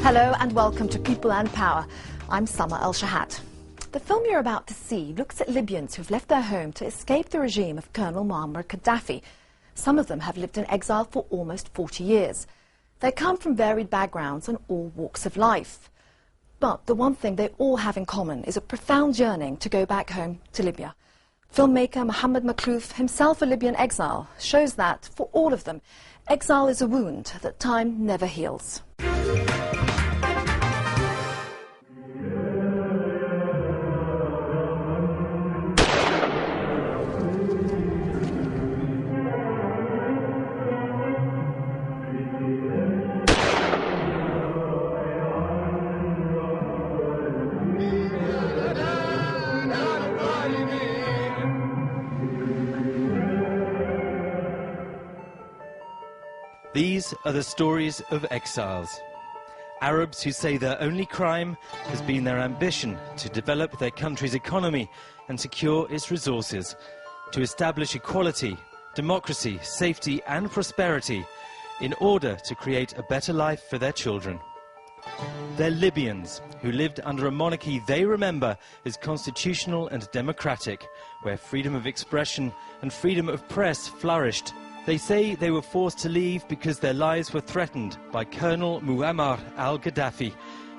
Hello and welcome to People and Power. I'm Summer El-Shahat. The film you're about to see looks at Libyans who've left their home to escape the regime of Colonel Muammar Gaddafi. Some of them have lived in exile for almost 40 years. They come from varied backgrounds and all walks of life. But the one thing they all have in common is a profound yearning to go back home to Libya. Filmmaker Mohammed Makhlouf, himself a Libyan exile, shows that, for all of them, exile is a wound that time never heals. These are the stories of exiles. Arabs who say their only crime has been their ambition to develop their country's economy and secure its resources, to establish equality, democracy, safety and prosperity in order to create a better life for their children. They're Libyans who lived under a monarchy they remember as constitutional and democratic, where freedom of expression and freedom of press flourished. They say they were forced to leave because their lives were threatened by Colonel Muammar al-Gaddafi,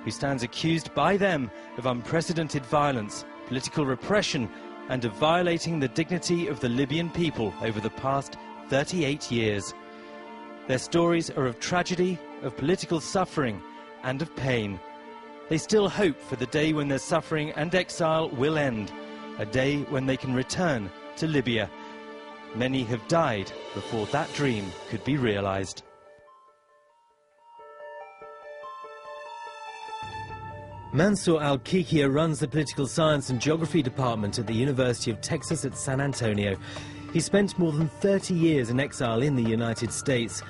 who stands accused by them of unprecedented violence, political repression, and of violating the dignity of the Libyan people over the past 38 years. Their stories are of tragedy, of political suffering, and of pain. They still hope for the day when their suffering and exile will end, a day when they can return to Libya. Many have died before that dream could be realized. Mansour Al-Kikia runs the Political Science and Geography Department at the University of Texas at San Antonio. He spent more than 30 years in exile in the United States.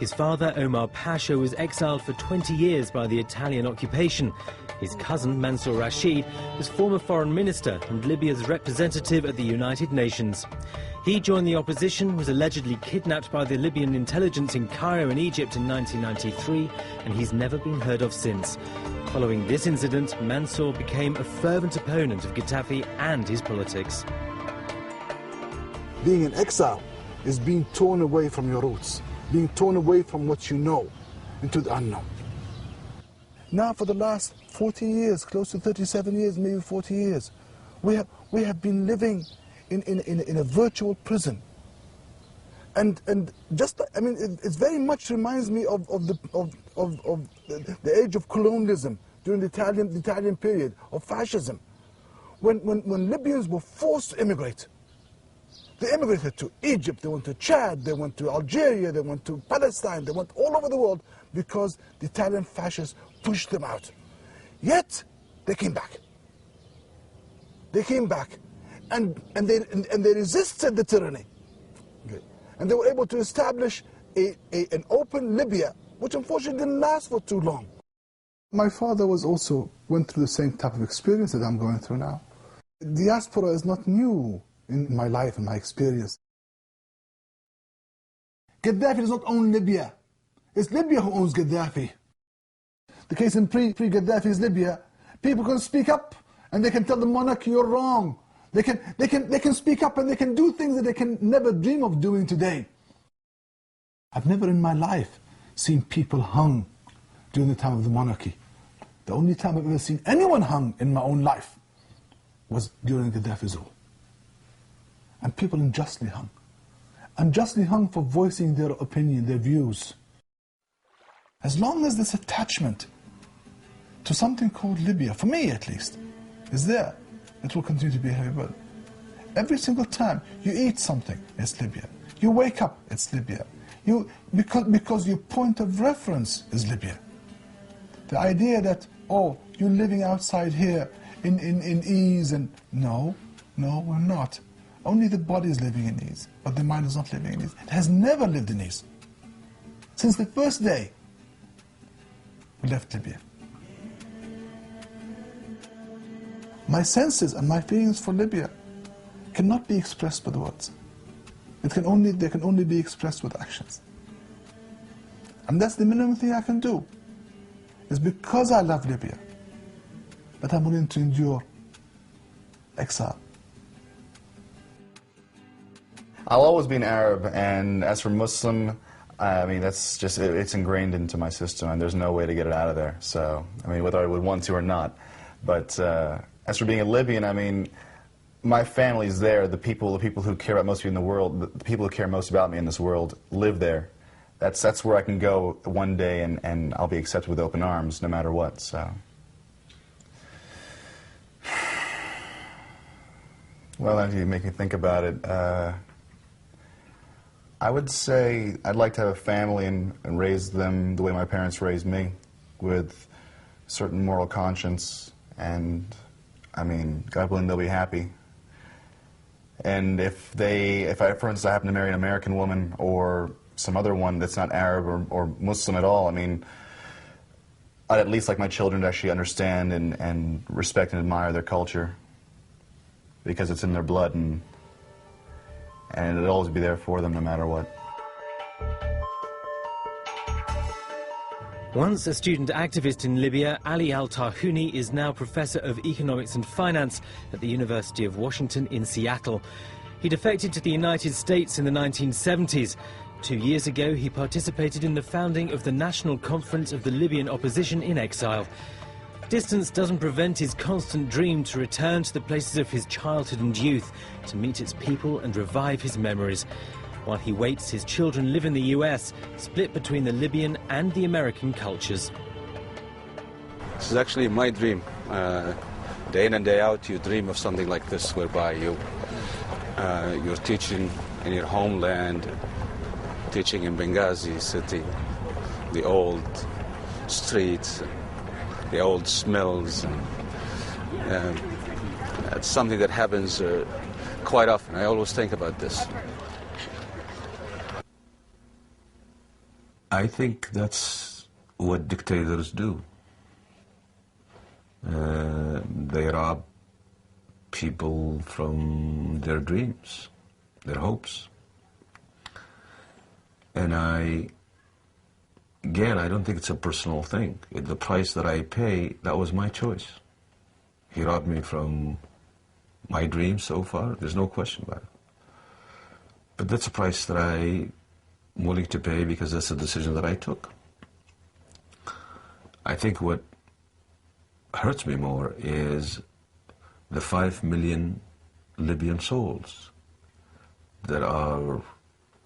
His father, Omar Pasha, was exiled for 20 years by the Italian occupation. His cousin, Mansour Rashid, was former foreign minister and Libya's representative at the United Nations. He joined the opposition, was allegedly kidnapped by the Libyan intelligence in Cairo and Egypt in 1993, and he's never been heard of since. Following this incident, Mansour became a fervent opponent of Gaddafi and his politics. Being in exile is being torn away from your roots, being torn away from what you know into the unknown. Now for the last 40 years, close to 37 years, maybe 40 years, we have been living in a virtual prison. And just, I mean, it very much reminds me of the age of colonialism during the Italian period, of fascism. When Libyans were forced to immigrate, they immigrated to Egypt, they went to Chad, they went to Algeria, they went to Palestine, they went all over the world because the Italian fascists pushed them out. Yet, they came back. They came back, and they resisted the tyranny. Okay. And they were able to establish an open Libya, which unfortunately didn't last for too long. My father went through the same type of experience that I'm going through now. Diaspora is not new in my life and my experience. Gaddafi does not own Libya. It's Libya who owns Gaddafi. The case in pre-Gaddafi's Libya, people can speak up and they can tell the monarch you're wrong. They can speak up and they can do things that they can never dream of doing today. I've never in my life seen people hung during the time of the monarchy. The only time I've ever seen anyone hung in my own life was during Gaddafi's rule. And people unjustly hung. Unjustly hung for voicing their opinion, their views. As long as this attachment to something called Libya, for me at least, is there, it will continue to be a heavy burden. Every single time you eat something, it's Libya. You wake up, it's Libya. Because your point of reference is Libya. The idea that, oh, you're living outside here in ease, and no, we're not. Only the body is living in ease, but the mind is not living in ease. It has never lived in ease. Since the first day we left Libya. My senses and my feelings for Libya cannot be expressed by the words. They can only be expressed with actions. And that's the minimum thing I can do. It's because I love Libya that I'm willing to endure exile. I'll always be an Arab, and as for Muslim, I mean, that's just, it's ingrained into my system, and there's no way to get it out of there. So, I mean, whether I would want to or not. But as for being a Libyan, I mean, my family's there. The people who care about most of me in the world, the people who care most about me in this world live there. That's where I can go one day, and I'll be accepted with open arms, no matter what, so. Well, if you make me think about it, I would say I'd like to have a family and raise them the way my parents raised me, with a certain moral conscience, and, I mean, God willing, they'll be happy. And if I, for instance, I happen to marry an American woman or some other one that's not Arab or Muslim at all, I mean, I'd at least like my children to actually understand and respect and admire their culture, because it's in their blood, and it'll always be there for them no matter what. Once a student activist in Libya, Ali Al-Tarhouni is now Professor of Economics and Finance at the University of Washington in Seattle. He defected to the United States in the 1970s. 2 years ago, he participated in the founding of the National Conference of the Libyan Opposition in Exile. Distance doesn't prevent his constant dream to return to the places of his childhood and youth, to meet its people and revive his memories. While he waits, his children live in the US, split between the Libyan and the American cultures. This is actually my dream. Day in and day out, you dream of something like this, whereby you're teaching in your homeland, teaching in Benghazi city, the old streets, the old smells. It's something that happens quite often. I always think about this. I think that's what dictators do. They rob people from their dreams, their hopes. And again, I don't think it's a personal thing. The price that I pay, that was my choice. He robbed me from my dreams so far, there's no question about it. But that's a price that I'm willing to pay because that's a decision that I took. I think what hurts me more is the 5 million Libyan souls that are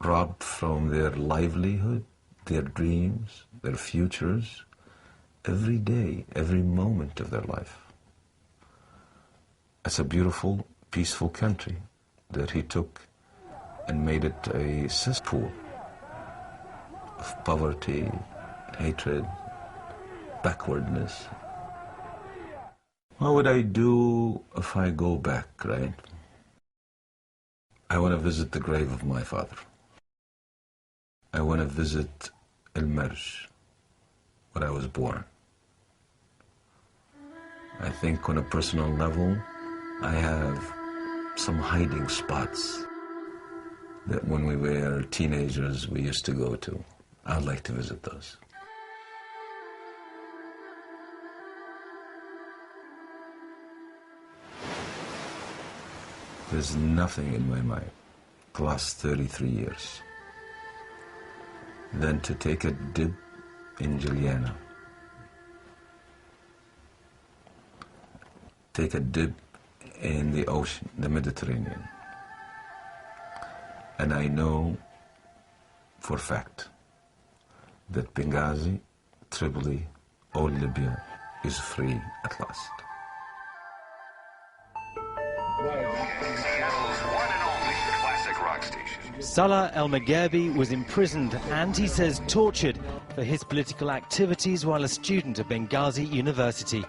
robbed from their livelihood, their dreams, their futures, every day, every moment of their life. It's a beautiful, peaceful country that he took and made it a cesspool of poverty, hatred, backwardness. What would I do if I go back, right? I want to visit the grave of my father. I want to visit El-Marj, where I was born. I think on a personal level, I have some hiding spots that when we were teenagers we used to go to. I'd like to visit those. There's nothing in my mind, the last 33 years, than to take a dip in Juliana. Take a dip in the ocean, the Mediterranean. And I know for a fact that Benghazi, Tripoli, or Libya is free at last. Salah El-Magherbi was imprisoned and, he says, tortured for his political activities while a student at Benghazi University.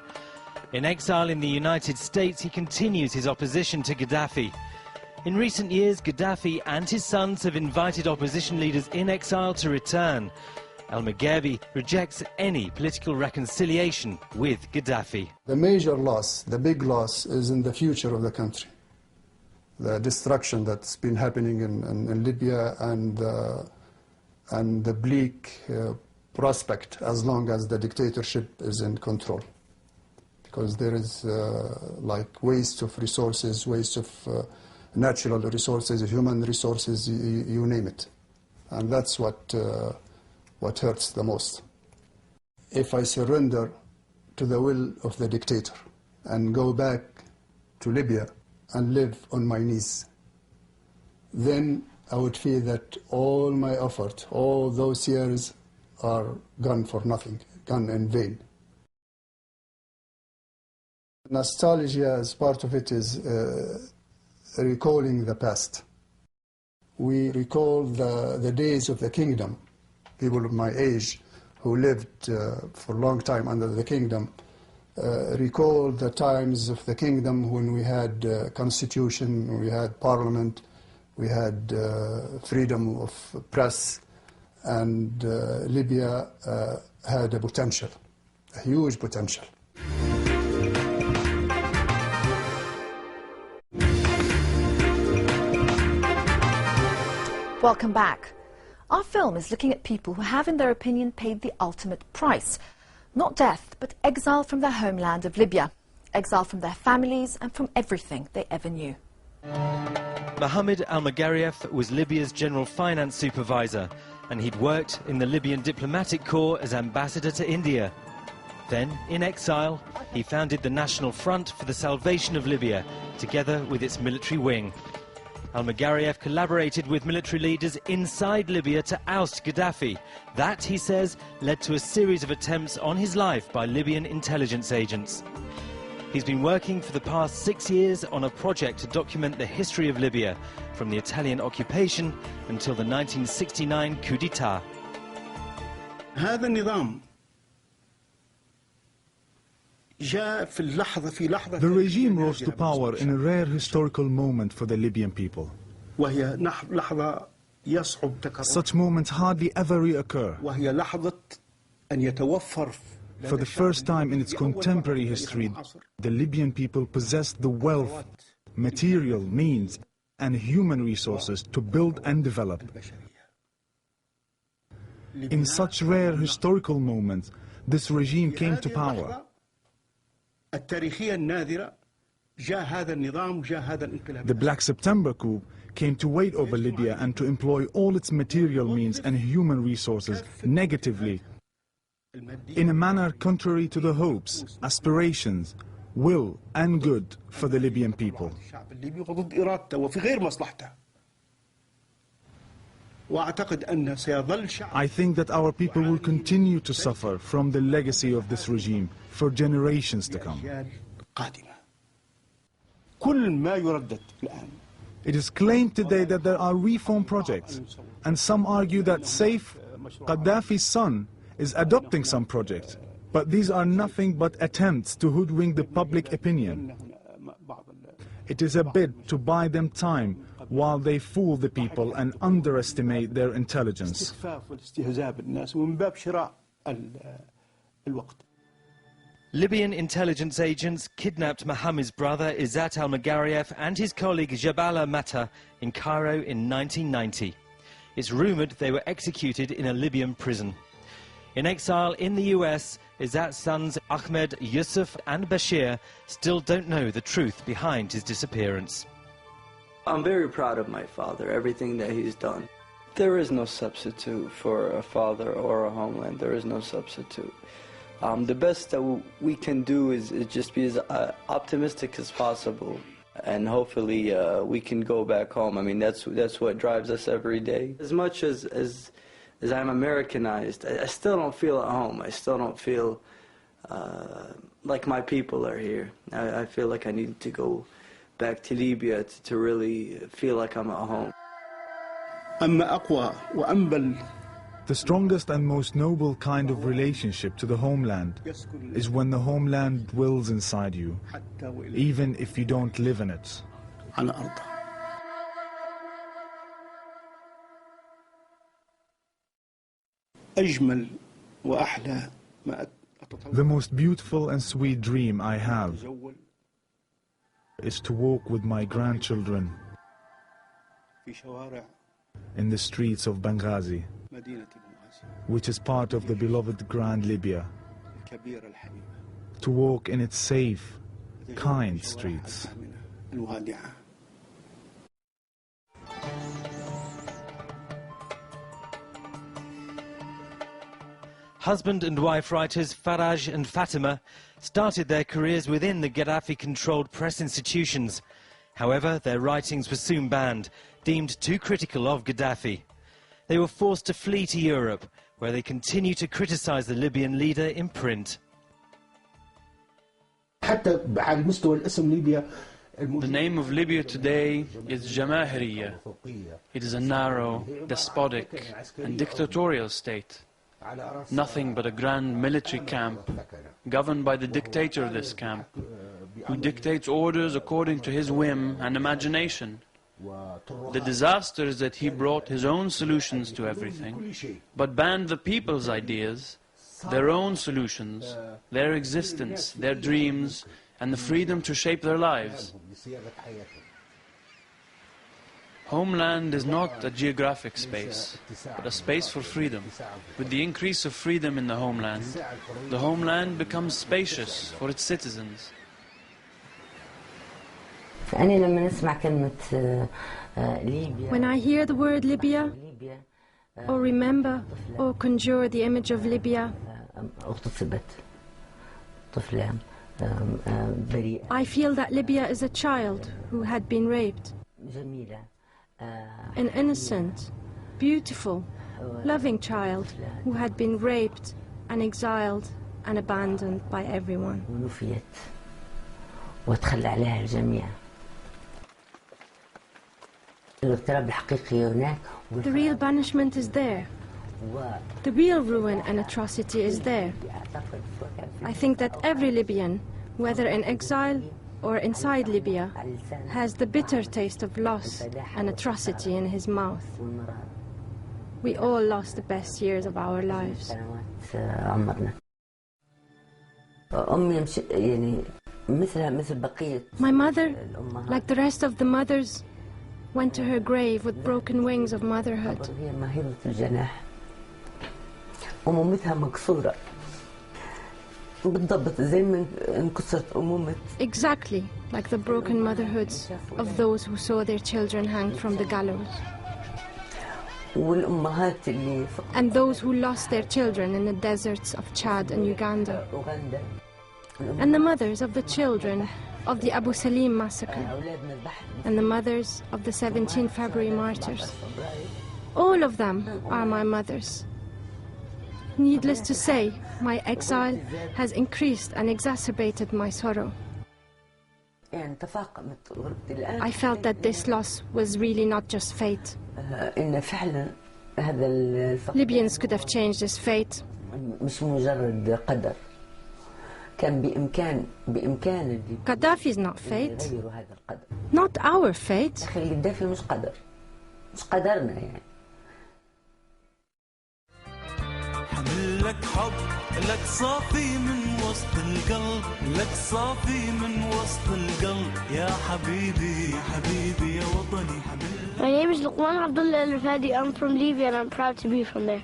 In exile in the United States, he continues his opposition to Gaddafi. In recent years, Gaddafi and his sons have invited opposition leaders in exile to return. El-Magherbi rejects any political reconciliation with Gaddafi. The major loss, the big loss, is in the future of the country. The destruction that's been happening in Libya and the bleak prospect as long as the dictatorship is in control. Because there is like waste of resources, waste of natural resources, human resources, you name it. And that's what hurts the most. If I surrender to the will of the dictator and go back to Libya and live on my knees, then I would feel that all my effort, all those years are gone for nothing, gone in vain. Nostalgia, as part of it, is recalling the past. We recall the days of the kingdom. People of my age who lived for a long time under the kingdom recall the times of the kingdom when we had constitution, we had parliament, we had freedom of press, and Libya had a potential, a huge potential. Welcome back. Our film is looking at people who have, in their opinion, paid the ultimate price. Not death, but exile from their homeland of Libya. Exile from their families and from everything they ever knew. Mohammed al-Magariaf was Libya's general finance supervisor, and he'd worked in the Libyan diplomatic corps as ambassador to India. Then, in exile, he founded the National Front for the Salvation of Libya, together with its military wing. Al-Magariaf collaborated with military leaders inside Libya to oust Gaddafi. That, he says, led to a series of attempts on his life by Libyan intelligence agents. He's been working for the past 6 years on a project to document the history of Libya, from the Italian occupation until the 1969 coup d'etat. The regime rose to power in a rare historical moment for the Libyan people. Such moments hardly ever reoccur. For the first time in its contemporary history, the Libyan people possessed the wealth, material means, and human resources to build and develop. In such rare historical moments, this regime came to power. The Black September coup came to wait over Libya and to employ all its material means and human resources negatively, in a manner contrary to the hopes, aspirations, will and good for the Libyan people. I think that our people will continue to suffer from the legacy of this regime for generations to come. It is claimed today that there are reform projects, and some argue that Saif, Gaddafi's son, is adopting some project. But these are nothing but attempts to hoodwink the public opinion. It is a bid to buy them time while they fool the people and underestimate their intelligence. Libyan intelligence agents kidnapped Mohammed's brother Izzat al-Magariaf and his colleague Jabala Mata in Cairo in 1990. It's rumoured they were executed in a Libyan prison. In exile in the US, Izzat's sons Ahmed, Yusuf and Bashir still don't know the truth behind his disappearance. I'm very proud of my father, everything that he's done. There is no substitute for a father or a homeland. There is no substitute. The best that we can do is just be as optimistic as possible, and hopefully we can go back home. I mean, that's what drives us every day. As much as I'm Americanized, I still don't feel at home. I still don't feel like my people are here. I feel like I need to go back to Libya to really feel like I'm at home. The strongest and most noble kind of relationship to the homeland is when the homeland dwells inside you, even if you don't live in it. The most beautiful and sweet dream I have is to walk with my grandchildren in the streets of Benghazi which is part of the beloved Grand Libya, to walk in its safe, kind streets. Husband and wife writers Faraj and Fatima started their careers within the Gaddafi-controlled press institutions. However, their writings were soon banned, deemed too critical of Gaddafi. They were forced to flee to Europe, where they continue to criticize the Libyan leader in print. The name of Libya today is Jamahiriya. It is a narrow, despotic and dictatorial state. Nothing but a grand military camp, governed by the dictator of this camp, who dictates orders according to his whim and imagination. The disaster is that he brought his own solutions to everything, but banned the people's ideas, their own solutions, their existence, their dreams, and the freedom to shape their lives. Homeland is not a geographic space, but a space for freedom. With the increase of freedom in the homeland becomes spacious for its citizens. When I hear the word Libya, or remember or conjure the image of Libya, I feel that Libya is a child who had been raped. An innocent, beautiful, loving child who had been raped and exiled and abandoned by everyone. The real banishment is there. The real ruin and atrocity is there. I think that every Libyan, whether in exile or inside Libya, has the bitter taste of loss and atrocity in his mouth. We all lost the best years of our lives. My mother, like the rest of the mothers, went to her grave with broken wings of motherhood. Exactly like the broken motherhoods of those who saw their children hanged from the gallows. And those who lost their children in the deserts of Chad and Uganda. And the mothers of the children of the Abu Salim massacre. And the mothers of the 17 February martyrs. All of them are my mothers. Needless to say, my exile has increased and exacerbated my sorrow. I felt that this loss was really not just fate. Libyans could have changed this fate. Gaddafi is not fate. Not our fate. لك حب لك صافي من وسط القلب لك صافي من وسط القلب يا حبيبي حبيبي يا وطني My name is Luqman Abdullah Al-Rafadi. I'm from Libya and I'm proud to be from there.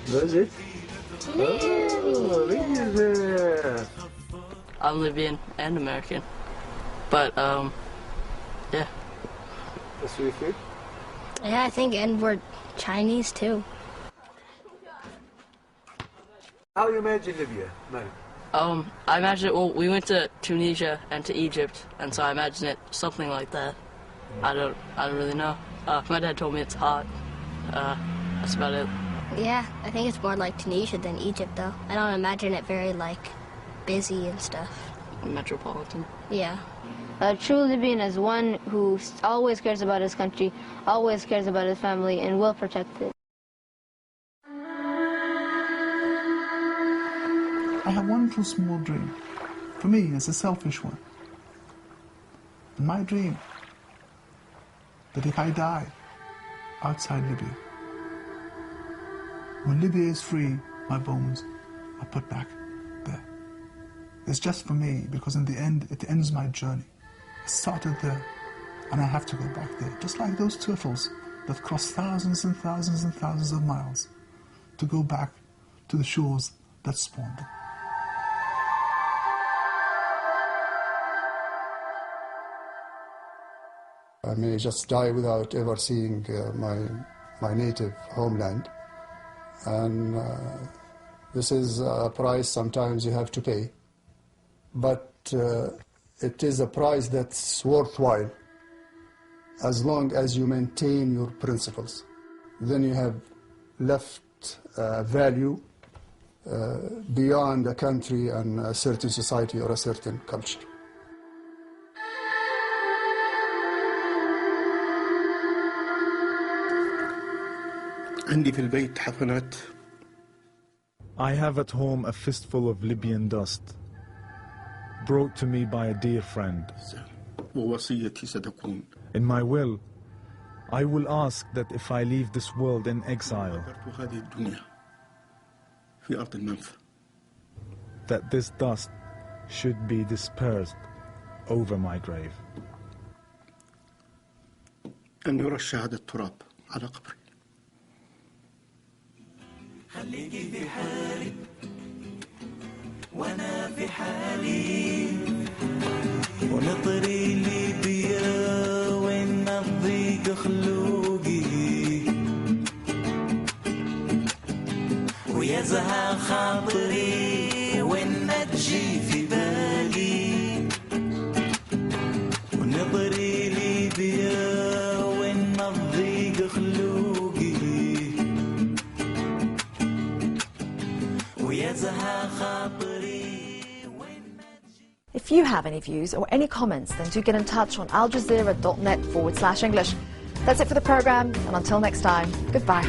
That's it? I'm Libyan and American. But, yeah. That's what you feel? Yeah, I think, and we're Chinese too. How do you imagine Libya, man? I imagine it, well, we went to Tunisia and to Egypt, and so I imagine it something like that. I don't really know. My dad told me it's hot. That's about it. Yeah, I think it's more like Tunisia than Egypt, though. I don't imagine it very, like, busy and stuff. Metropolitan. Yeah. A true Libyan is one who always cares about his country, always cares about his family, and will protect it. I have one little small dream. For me, it's a selfish one. My dream that if I die outside Libya, when Libya is free, my bones are put back there. It's just for me, because in the end, it ends my journey. I started there, And I have to go back there, just like those turtles that cross thousands and thousands and thousands of miles to go back to the shores that spawned them. I may just die without ever seeing my native homeland. And this is a price sometimes you have to pay. But it is a price that's worthwhile as long as you maintain your principles. Then you have left value beyond a country and a certain society or a certain culture. I have at home a fistful of Libyan dust, brought to me by a dear friend. In my will, I will ask that if I leave this world in exile, that this dust should be dispersed over my grave. خليكي في حالك وانا في حالي ونطري ليبيا وين الضيق خلوقي ويا زها خاطري وين تجي في بالي ونطري ليبيا وين الضيق خلوقي If you have any views or any comments, then do get in touch on aljazeera.net/English. That's it for the program, and until next time, goodbye.